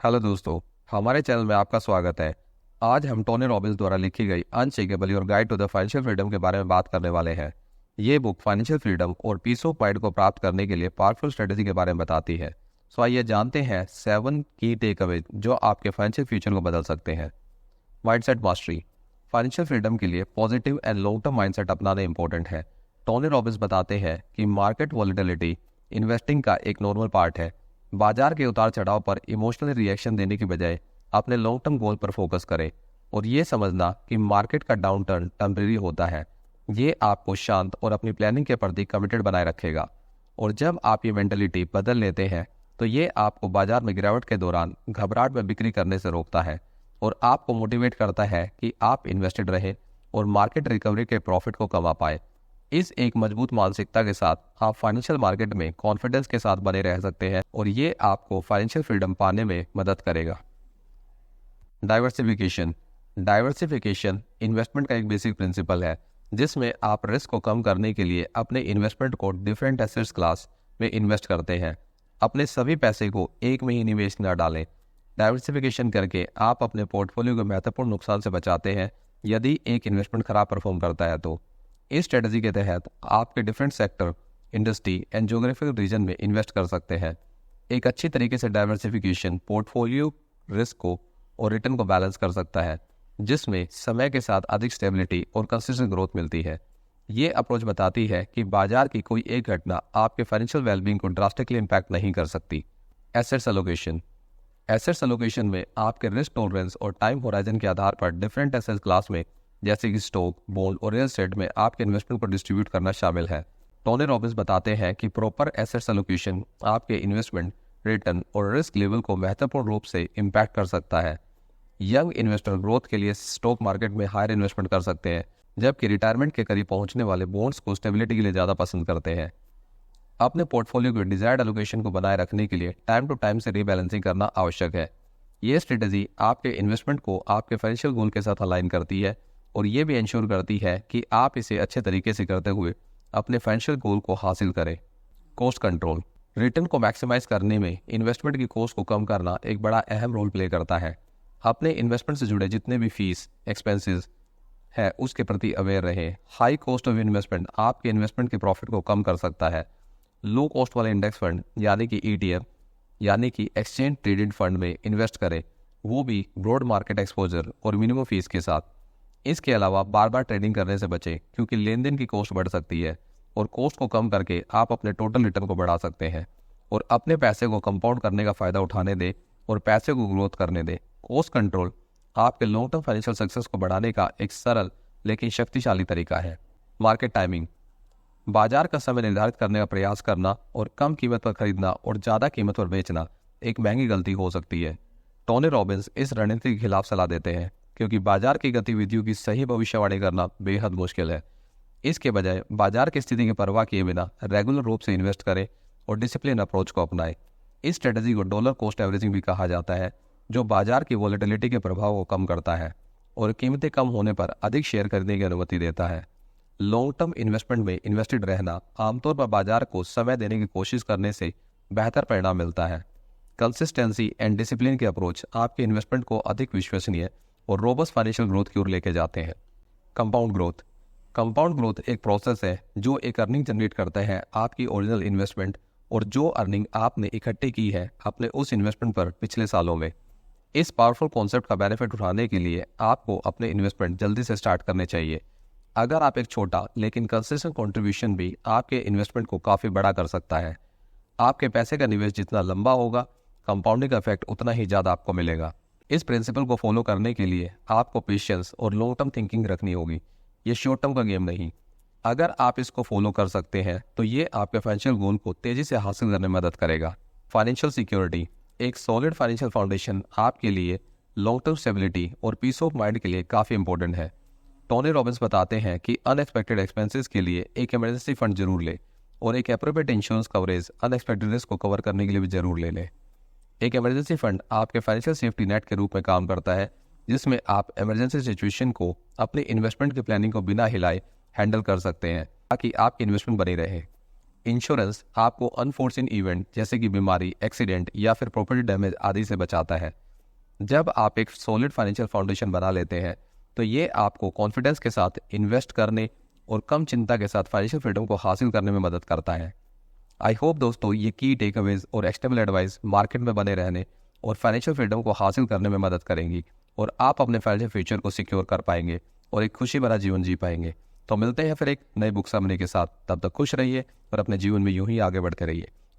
Hello दोस्तों, हमारे channel में आपका स्वागत है। आज हम टोनी रॉबिन्स द्वारा लिखी गई unshakeable your guide to the financial freedom के बारे में बात करने वाले हैं। ये बुक फाइनेंशियल फ्रीडम और पीस ऑफ माइंड को प्राप्त करने के लिए पावरफुल स्ट्रेटेजी के बारे में बताती है। सो आइए जानते हैं 7 की टेक अवे जो आपके फाइनेंशियल फ्यूचर को बदल सकते हैं। Mindset mastery. फाइनेंशियल फ्रीडम के लिए positive and long term mindset अपनाना इंपॉर्टेंट है। टोनी रॉबिन्स बताते हैं कि मार्केट वॉलेटिलिटी इन्वेस्टिंग का एक नॉर्मल पार्ट है। बाजार के उतार चढ़ाव पर इमोशनल रिएक्शन देने की बजाय अपने लॉन्ग टर्म गोल पर फोकस करें और ये समझना कि मार्केट का डाउन टर्न टेम्परेरी होता है। ये आपको शांत और अपनी प्लानिंग के प्रति कमिटेड बनाए रखेगा। और जब आप ये मेंटलिटी बदल लेते हैं तो ये आपको बाजार में गिरावट के दौरान घबराहट में बिक्री करने से रोकता है और आपको मोटिवेट करता है कि आप इन्वेस्टेड रहें और मार्केट रिकवरी के प्रॉफिट को कमा पाए। इस एक मजबूत मानसिकता के साथ आप फाइनेंशियल मार्केट में कॉन्फिडेंस के साथ बने रह सकते हैं और ये आपको फाइनेंशियल फ्रीडम पाने में मदद करेगा। डाइवर्सिफिकेशन इन्वेस्टमेंट का एक बेसिक प्रिंसिपल है जिसमें आप रिस्क को कम करने के लिए अपने इन्वेस्टमेंट को डिफरेंट एसेट्स क्लास में इन्वेस्ट करते हैं। अपने सभी पैसे को एक में ही निवेश न डालें। डाइवर्सिफिकेशन करके आप अपने पोर्टफोलियो को महत्वपूर्ण नुकसान से बचाते हैं यदि एक इन्वेस्टमेंट खराब परफॉर्म करता है तो। इस स्ट्रेटजी के तहत आपके different sector, industry and geographical region में इन्वेस्ट कर सकते हैं। एक अच्छी तरीके से डाइवर्सिफिकेशन पोर्टफोलियो रिस्क को और रिटर्न को बैलेंस कर सकता है जिसमें समय के साथ अधिक स्टेबिलिटी और कंसिस्टेंट ग्रोथ मिलती है। ये अप्रोच बताती है कि बाजार की कोई एक घटना आपके फाइनेंशियल वेलबींग को ड्रास्टिकली इम्पैक्ट नहीं कर सकती। एसेट्स एलोकेशन में आपके रिस्क टॉलरेंस और टाइम होराइजन के आधार पर डिफरेंट एसेट क्लास में जैसे कि स्टॉक, बॉन्ड और रियल एस्टेट में आपके इन्वेस्टमेंट को डिस्ट्रीब्यूट करना शामिल है। टोनी रॉबिन्स बताते हैं कि प्रॉपर एसेट्स एलोकेशन आपके इन्वेस्टमेंट, रिटर्न और रिस्क लेवल को महत्वपूर्ण रूप से इम्पैक्ट कर सकता है। यंग इन्वेस्टर ग्रोथ के लिए स्टॉक मार्केट में हायर इन्वेस्टमेंट कर सकते हैं जबकि रिटायरमेंट के करीब पहुंचने वाले बॉन्ड्स को स्टेबिलिटी के लिए ज़्यादा पसंद करते हैं। अपने पोर्टफोलियो के डिजायर्ड एलोकेशन को बनाए रखने के लिए टाइम टू टाइम से रीबैलेंसिंग करना आवश्यक है। ये स्ट्रेटजी आपके इन्वेस्टमेंट को आपके फाइनेंशियल गोल के साथ अलाइन करती है और ये भी इंश्योर करती है कि आप इसे अच्छे तरीके से करते हुए अपने फाइनेंशियल गोल को हासिल करें। Cost control. रिटर्न को मैक्सिमाइज करने में इन्वेस्टमेंट की कॉस्ट को कम करना एक बड़ा अहम रोल प्ले करता है। अपने इन्वेस्टमेंट से जुड़े जितने भी फीस, एक्सपेंसेस है उसके प्रति अवेयर रहें। हाई कॉस्ट ऑफ इन्वेस्टमेंट आपके इन्वेस्टमेंट के प्रॉफिट को कम कर सकता है। लो कॉस्ट वाले इंडेक्स फंड यानी कि ETF यानी कि एक्सचेंज ट्रेडेड फंड में इन्वेस्ट करें, वो भी ब्रॉड मार्केट एक्सपोजर और मिनिमम फीस के साथ। इसके अलावा बार बार ट्रेडिंग करने से बचें क्योंकि लेन देन की कॉस्ट बढ़ सकती है और कॉस्ट को कम करके आप अपने टोटल रिटर्न को बढ़ा सकते हैं और अपने पैसे को कंपाउंड करने का फायदा उठाने दें और पैसे को ग्रोथ करने दें। कॉस्ट कंट्रोल आपके लॉन्ग टर्म फाइनेंशियल सक्सेस को बढ़ाने का एक सरल लेकिन शक्तिशाली तरीका है। Market timing. बाजार का समय निर्धारित करने का प्रयास करना और कम कीमत पर खरीदना और ज़्यादा कीमत पर बेचना एक महंगी गलती हो सकती है। टोनी रॉबिन्स इस रणनीति के खिलाफ सलाह देते हैं क्योंकि बाजार की गतिविधियों की सही भविष्यवाणी करना बेहद मुश्किल है। इसके बजाय बाजार की स्थिति की परवाह किए बिना रेगुलर रूप से इन्वेस्ट करें और डिसिप्लिन अप्रोच को अपनाएं। इस स्ट्रेटजी को डॉलर कॉस्ट एवरेजिंग भी कहा जाता है जो बाजार की वॉलेटिलिटी के प्रभाव को कम करता है और कीमतें कम होने पर अधिक शेयर खरीदने की अनुमति देता है। लॉन्ग टर्म इन्वेस्टमेंट में इन्वेस्टेड रहना आमतौर पर बाजार को समय देने की कोशिश करने से बेहतर परिणाम मिलता है। कंसिस्टेंसी एंड डिसिप्लिन के अप्रोच आपके इन्वेस्टमेंट को अधिक विश्वसनीय और रोबस्ट फाइनेंशियल ग्रोथ की ओर लेके जाते हैं। कंपाउंड ग्रोथ एक प्रोसेस है जो एक अर्निंग जनरेट करता है आपकी ओरिजिनल इन्वेस्टमेंट और जो अर्निंग आपने इकट्ठी की है अपने उस इन्वेस्टमेंट पर पिछले सालों में। इस पावरफुल कॉन्सेप्ट का बेनिफिट उठाने के लिए आपको अपने इन्वेस्टमेंट जल्दी से स्टार्ट करने चाहिए। अगर आप एक छोटा लेकिन कंसिस्टेंट कंट्रीब्यूशन भी आपके इन्वेस्टमेंट को काफ़ी बड़ा कर सकता है। आपके पैसे का निवेश जितना लंबा होगा कंपाउंडिंग का इफेक्ट उतना ही ज़्यादा आपको मिलेगा। इस प्रिंसिपल को फॉलो करने के लिए आपको पेशेंस और लॉन्ग टर्म थिंकिंग रखनी होगी। ये शॉर्ट टर्म का गेम नहीं। अगर आप इसको फॉलो कर सकते हैं तो ये आपके फाइनेंशियल गोल को तेज़ी से हासिल करने में मदद करेगा। Financial security. एक सॉलिड फाइनेंशियल फाउंडेशन आपके लिए लॉन्ग टर्म स्टेबिलिटी और पीस ऑफ माइंड के लिए काफ़ी इंपॉर्टेंट है। टोनी रॉबिन्स बताते हैं कि अनएक्सपेक्टेड एक्सपेंसेस के लिए एक इमरजेंसी फंड जरूर ले और एक appropriate insurance coverage unexpected risk को कवर करने के लिए भी जरूर ले लें। एक इमरजेंसी फंड आपके फाइनेंशियल सेफ्टी नेट के रूप में काम करता है जिसमें आप इमरजेंसी सिचुएशन को अपने इन्वेस्टमेंट की प्लानिंग को बिना हिलाए हैंडल कर सकते हैं ताकि आपकी इन्वेस्टमेंट बनी रहे। इंश्योरेंस आपको अनफोर्सिन इवेंट जैसे कि बीमारी, एक्सीडेंट या फिर प्रॉपर्टी डैमेज आदि से बचाता है। जब आप एक सॉलिड फाइनेंशियल फाउंडेशन बना लेते हैं तो ये आपको कॉन्फिडेंस के साथ इन्वेस्ट करने और कम चिंता के साथ फाइनेंशियल फ्रीडम को हासिल करने में मदद करता है। आई होप दोस्तों ये की टेकअवेज और एक्शनेबल एडवाइस मार्केट में बने रहने और फाइनेंशियल फ्रीडम को हासिल करने में मदद करेंगी और आप अपने फाइनेंशियल फ्यूचर को सिक्योर कर पाएंगे और एक खुशी भरा जीवन जी पाएंगे। तो मिलते हैं फिर एक नई बुक समरी के साथ। तब तक खुश रहिए और अपने जीवन में यूं ही आगे बढ़ते रहिए।